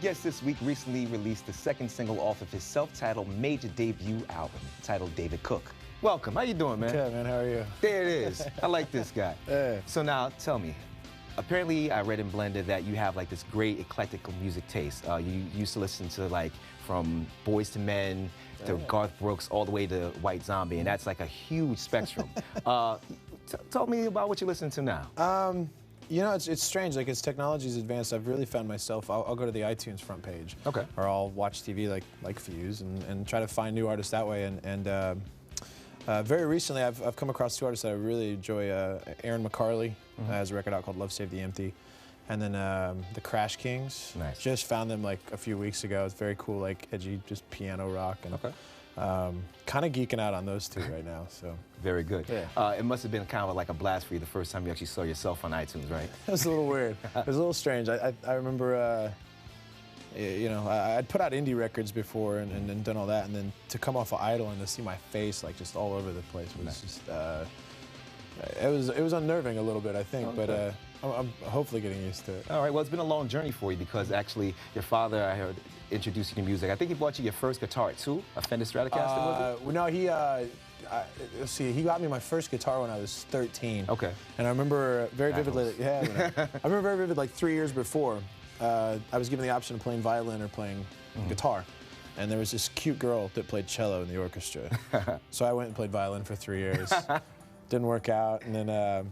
guest this week recently released the second single off of his self-titled major debut album, titled David Cook. Welcome. How you doing, man? Okay, man. How are you? There it is. I like this guy. So now, tell me. Apparently, I read in Blender that you have like this great eclectic music taste. You used to listen to like from Boyz II Men to Garth Brooks all the way to White Zombie, and that's like a huge spectrum. Tell me about what you're listening to now. You know, it's strange. Like, as technology's advanced, I've really found myself. I'll go to the iTunes front page, Okay, or I'll watch TV like Fuse and try to find new artists that way. And very recently, I've come across two artists that I really enjoy. Aaron McCarley has a record out called Love Save the Empty, and then the Crash Kings. Nice. Just found them like a few weeks ago. It's very cool, like edgy, just piano rock. And, kind of geeking out on those two right now. So very good. Yeah. It must have been kind of like a blast for you the first time you actually saw yourself on iTunes, right? It was a little weird. It was a little strange. I remember, you know, I'd put out indie records before and done all that, and then to come off of Idol and to see my face like just all over the place was just, it was unnerving a little bit, I think, but I'm hopefully getting used to it. All right, well, it's been a long journey for you because actually your father, I heard, introduced you to music. I think he bought you your first guitar too, a Fender Stratocaster, was it? Well, no, let's see, he got me my first guitar when I was 13. Okay. And I remember very vividly, I remember very vivid, like 3 years before, I was given the option of playing violin or playing guitar. And there was this cute girl that played cello in the orchestra. So I went and played violin for 3 years. Didn't work out, and then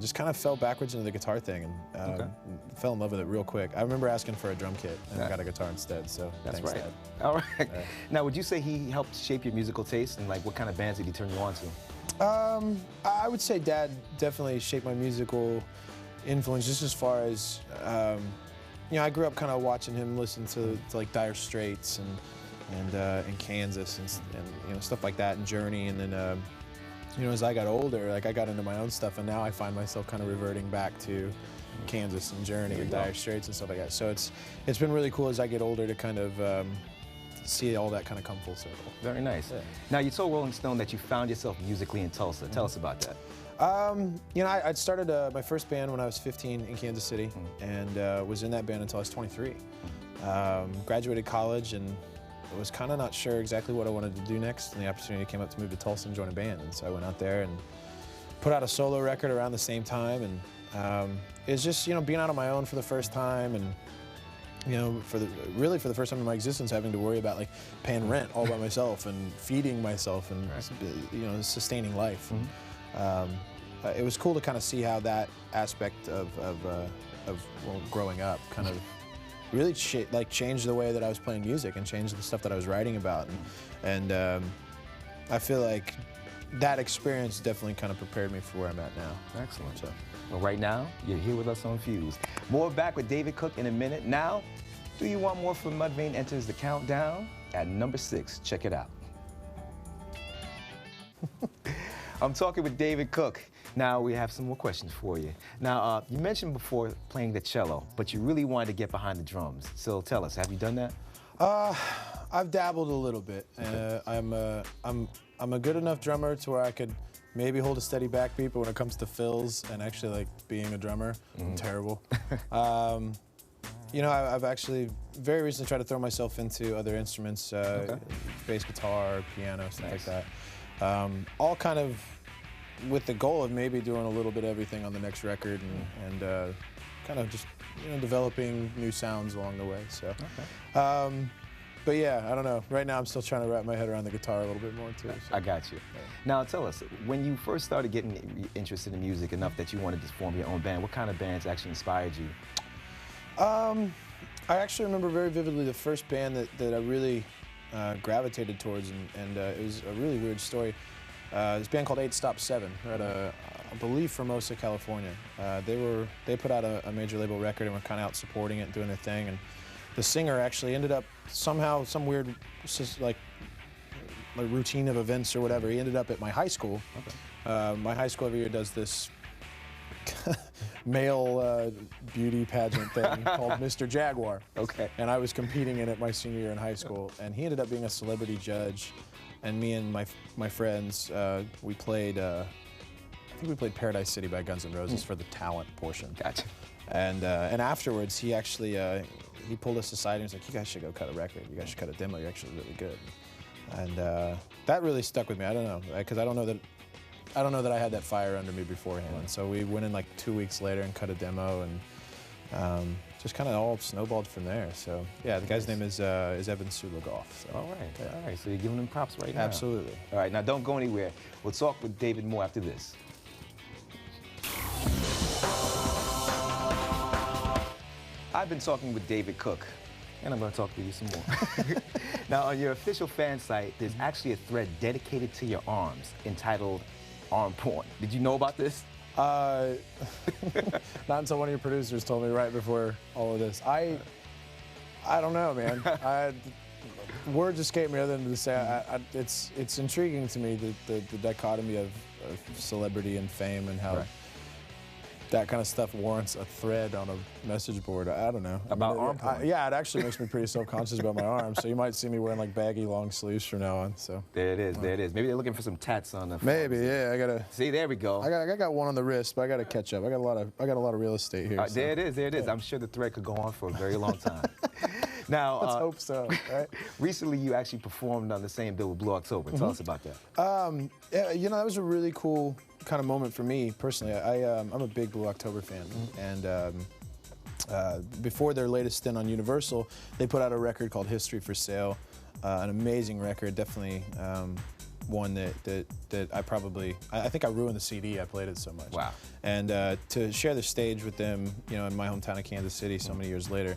just kind of fell backwards into the guitar thing and fell in love with it real quick. I remember asking for a drum kit, and I got a guitar instead, so That's thanks, right. Dad. All right. Now, would you say he helped shape your musical taste, and like what kind of bands did he turn you on to? I would say Dad definitely shaped my musical influence, just as far as, you know, I grew up kind of watching him listen to like Dire Straits and Kansas and you know, stuff like that, and Journey, and then you know, as I got older, like I got into my own stuff, and now I find myself kind of reverting back to Kansas and Journey and Dire Straits and stuff like that. So it's been really cool as I get older to kind of see all that kind of come full circle. Very nice. Yeah. Now, you told Rolling Stone that you found yourself musically in Tulsa. Tell us about that. You know, I'd started my first band when I was 15 in Kansas City, and was in that band until I was 23. Graduated college and was kind of not sure exactly what I wanted to do next, and the opportunity came up to move to Tulsa and join a band. And so I went out there and put out a solo record around the same time, and it was just, you know, being out on my own for the first time, and you know, really for the first time in my existence, having to worry about like paying rent all by myself and feeding myself and you know, sustaining life. It was cool to kind of see how that aspect of well, growing up kind of really changed the way that I was playing music and changed the stuff that I was writing about. And I feel like that experience definitely kind of prepared me for where I'm at now. Excellent. So, well, right now, you're here with us on Fuse. More back with David Cook in a minute. Now, Do You Want More from Mudvayne enters the countdown at number 6. Check it out. I'm talking with David Cook. Now we have some more questions for you. Now, you mentioned before playing the cello, but you really wanted to get behind the drums. So tell us, have you done that? I've dabbled a little bit. I'm a good enough drummer to where I could maybe hold a steady backbeat, but when it comes to fills and actually like being a drummer, I'm terrible. You know, I've actually very recently tried to throw myself into other instruments, bass guitar, piano, stuff like that. All kind of with the goal of maybe doing a little bit of everything on the next record and kind of just, you know, developing new sounds along the way. So, but yeah, I don't know. Right now I'm still trying to wrap my head around the guitar a little bit more too. So. I got you. Now tell us, when you first started getting interested in music enough that you wanted to form your own band, what kind of bands actually inspired you? I actually remember very vividly the first band that I really gravitated towards, and it was a really weird story. This band called 8 Stop 7, out of, I believe, Formosa, California. They put out a major label record and were kind of out supporting it and doing their thing. And the singer actually ended up somehow, some weird like routine of events or whatever. He ended up at my high school. My high school every year does this male beauty pageant thing called Mr. Jaguar. And I was competing in it my senior year in high school, and he ended up being a celebrity judge. And me and my friends, we played, I think we played Paradise City by Guns N' Roses for the talent portion. Gotcha. And afterwards, he actually, he pulled us aside and he was like, you guys should go cut a record. You guys should cut a demo. You're actually really good. And that really stuck with me. I don't know, because I don't know that I had that fire under me beforehand. And so we went in like 2 weeks later and cut a demo, and just kind of all snowballed from there. So yeah, the guy's name is Evan Sulagoff. So. All right. So you're giving him props right now. Absolutely. All right, now don't go anywhere. We'll talk with David more after this. I've been talking with David Cook, and I'm going to talk to you some more. Now, on your official fan site, there's actually a thread dedicated to your arms entitled Arm Porn. Did you know about this? Not until one of your producers told me right before all of this. I don't know, man. Words escape me other than to say it's intriguing to me, the dichotomy of celebrity and fame and how that kind of stuff warrants a thread on a message board. I don't know. About arm porn? Yeah, it actually makes me pretty self-conscious about my arms. So you might see me wearing like baggy long sleeves from now on. So there it is. There it is. Maybe they're looking for some tats on the. Maybe, yeah. I gotta. See, there we go. I got one on the wrist, but I gotta catch up. I got a lot of real estate here. So. There it is. There it is. I'm sure the thread could go on for a very long time. Now, let's hope so. Right? Recently, you actually performed on the same bill with Blue October. Tell us about that. Yeah, you know, that was a really cool kind of moment for me personally. I'm a big Blue October fan, and before their latest stint on Universal, they put out a record called History for Sale, an amazing record, definitely one that I think I ruined the CD. I played it so much. Wow. And to share the stage with them, you know, in my hometown of Kansas City so many years later,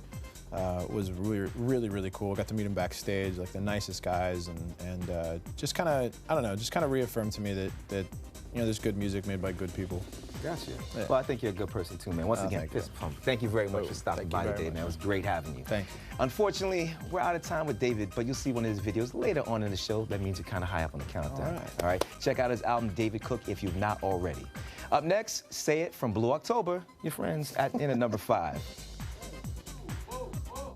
was really cool. Got to meet them backstage, like the nicest guys, and just kind of, I don't know, just kind of reaffirmed to me that you know, there's good music made by good people. Gotcha. Yeah. Well, I think you're a good person too, man. Once again, fist pump. Thank you very much for stopping by today, man. It was great having you. Thank you. Unfortunately, we're out of time with David, but you'll see one of his videos later on in the show. That means you're kind of high up on the countdown. All right. Check out his album, David Cook, if you've not already. Up next, Say It from Blue October, your friends in at number 5.